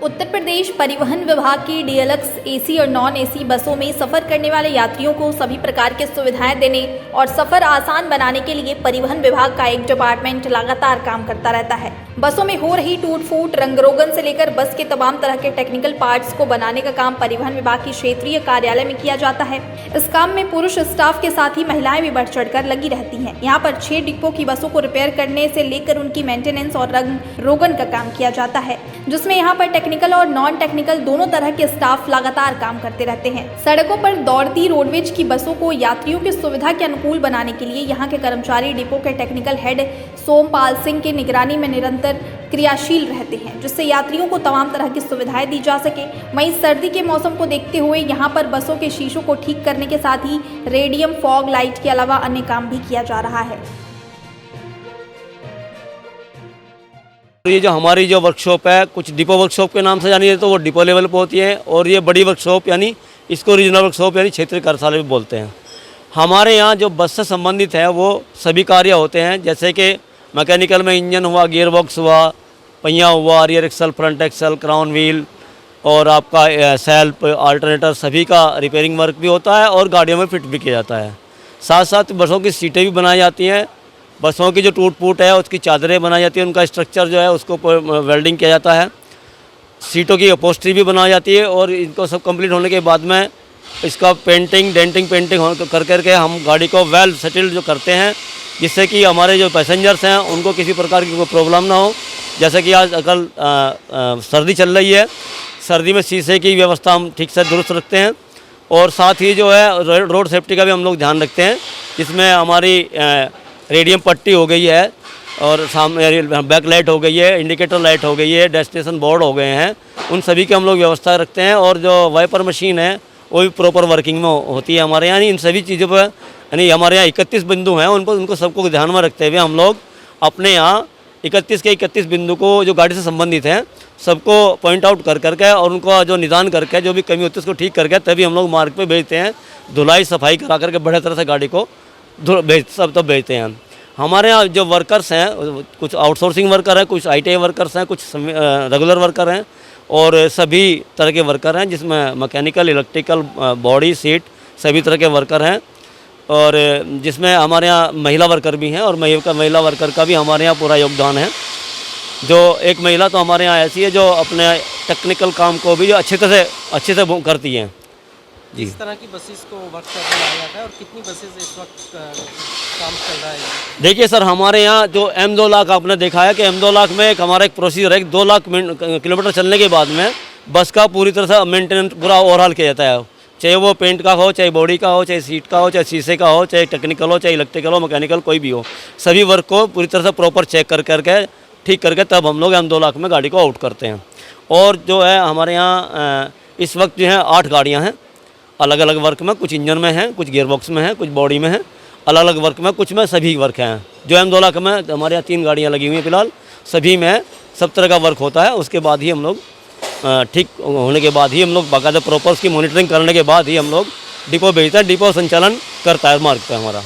उत्तर प्रदेश परिवहन विभाग की डीएलएक्स एसी और नॉन एसी बसों में सफर करने वाले यात्रियों को सभी प्रकार की सुविधाएं देने और सफर आसान बनाने के लिए परिवहन विभाग का एक डिपार्टमेंट लगातार काम करता रहता है। बसों में हो रही टूट फूट, रंग रोगन से लेकर बस के तमाम तरह के टेक्निकल पार्ट्स को बनाने का काम परिवहन विभाग की क्षेत्रीय कार्यालय में किया जाता है। इस काम में पुरुष स्टाफ के साथ ही महिलाएं भी बढ़ चढ़कर लगी रहती हैं। यहाँ पर 6 डिपो की बसों को रिपेयर करने से लेकर उनकी मेंटेनेंस और रंग रोगन का काम किया जाता है, जिसमें यहाँ पर टेक्निकल और नॉन टेक्निकल दोनों तरह के स्टाफ लगातार काम करते रहते हैं। सड़कों पर दौड़ती रोडवेज की बसों को यात्रियों की सुविधा के अनुकूल बनाने के लिए यहाँ के कर्मचारी डिपो के टेक्निकल हेड सोमपाल सिंह की निगरानी में निरंतर क्रियाशील रहते हैं, जिससे यात्रियों को तमाम तरह की सुविधाएं दी जा सके। वहीं सर्दी के मौसम को देखते हुए यहाँ पर बसों के शीशों को ठीक करने के साथ ही रेडियम फॉग लाइट के अलावा अन्य काम भी किया जा रहा है। ये जो हमारी जो वर्कशॉप है, कुछ डिपो वर्कशॉप के नाम से जानी है, तो वो डिपो लेवल पे होती है, और ये बड़ी वर्कशॉप यानी इसको रीजनल वर्कशॉप यानी क्षेत्रीय कार्यशाला भी बोलते हैं। हमारे यहाँ जो बस से संबंधित है वो सभी कार्य होते हैं, जैसे कि मैकेनिकल में इंजन हुआ, गियर बॉक्स हुआ, पहिया हुआ, rear axle, front axle, crown wheel और आपका सेल्फ, अल्टरनेटर, सभी का रिपेयरिंग वर्क भी होता है और गाड़ियों में फिट भी किया जाता है। साथ साथ बसों की सीटें भी बनाई जाती हैं, बसों की जो टूट फूट है उसकी चादरें बनाई जाती है, उनका स्ट्रक्चर जो है उसको वेल्डिंग किया जाता है, सीटों की अपहोल्स्ट्री भी बनाई जाती है, और इनको सब कंप्लीट होने के बाद में इसका पेंटिंग, डेंटिंग, पेंटिंग कर करके हम गाड़ी को वेल सेटल्ड जो करते हैं, जिससे कि हमारे जो पैसेंजर्स हैं उनको किसी प्रकार की कोई प्रॉब्लम ना हो। जैसे कि आजकल सर्दी चल रही है, सर्दी में शीशे की व्यवस्था हम ठीक से दुरुस्त रखते हैं, और साथ ही जो है रोड सेफ्टी का भी हम लोग ध्यान रखते हैं, जिसमें हमारी रेडियम पट्टी हो गई है, और सामने बैक लाइट हो गई है, इंडिकेटर लाइट हो गई है, डेस्टिनेशन बोर्ड हो गए हैं, उन सभी की हम लोग व्यवस्था रखते हैं। और जो वाइपर मशीन है वो भी प्रॉपर वर्किंग में होती है हमारे यहाँ। इन सभी चीज़ों पर यानी हमारे यहाँ 31 बिंदु हैं, उन पर उनको सबको ध्यान में रखते हुए हम लोग अपने यहाँ 31 के 31 बिंदु को जो गाड़ी से संबंधित हैं सबको पॉइंट आउट कर करके और उनको जो निदान करके जो भी कमी होती है उसको ठीक करके तभी हम लोग मार्ग पे भेजते हैं। धुलाई सफाई करा करके बढ़िया तरह से गाड़ी को सब तब भेजते हैं। हमारे यहाँ जो वर्कर्स हैं, कुछ आउटसोर्सिंग वर्कर हैं, कुछ ITI वर्कर्स हैं, कुछ रेगुलर वर्कर हैं, और सभी तरह के वर्कर हैं, जिसमें मैकेनिकल, इलेक्ट्रिकल, बॉडी, सीट सभी तरह के वर्कर हैं, और जिसमें हमारे यहाँ महिला वर्कर भी हैं, और महिला वर्कर का भी हमारे यहाँ पूरा योगदान है। जो एक महिला तो हमारे यहाँ ऐसी है जो अपने टेक्निकल काम को भी जो अच्छे से करती हैं। जी, इस तरह की बसेस को वर्कशॉप में लाया जाता है, और कितनी बसेस इस वक्त काम चल रहा है? देखिए सर, हमारे यहाँ जो M2 लाख आपने देखा है कि M2 लाख में हमारा एक प्रोसीजर है, 2 लाख किलोमीटर चलने के बाद में बस का पूरी तरह से मेंटेनेंस पूरा ओवरहाल किया जाता है, चाहे वो पेंट का हो, चाहे बॉडी का हो, चाहे सीट का हो, चाहे शीशे का हो, चाहे टेक्निकल हो, चाहे इलेक्ट्रिकल हो, मैकेनिकल कोई भी हो, सभी वर्क को पूरी तरह से प्रॉपर चेक करके ठीक करके तब हम लोग M2 लाख में गाड़ी को आउट करते हैं। और जो है हमारे यहाँ इस वक्त जो है 8 गाड़ियाँ हैं अलग अलग वर्क में, कुछ इंजन में हैं, कुछ गियर बॉक्स में हैं, कुछ बॉडी में हैं, अलग अलग वर्क में, कुछ में सभी वर्क हैं। जो M2 लाख में हमारे यहाँ 3 गाड़ियाँ लगी हुई हैं फिलहाल, सभी में सब तरह का वर्क होता है। उसके बाद ही हम लोग ठीक होने के बाद ही हम लोग बाकायदा प्रॉपर उसकी मॉनिटरिंग करने के बाद ही हम लोग डिपो भेजते हैं, डिपो संचालन करता है मार्ग पर हमारा।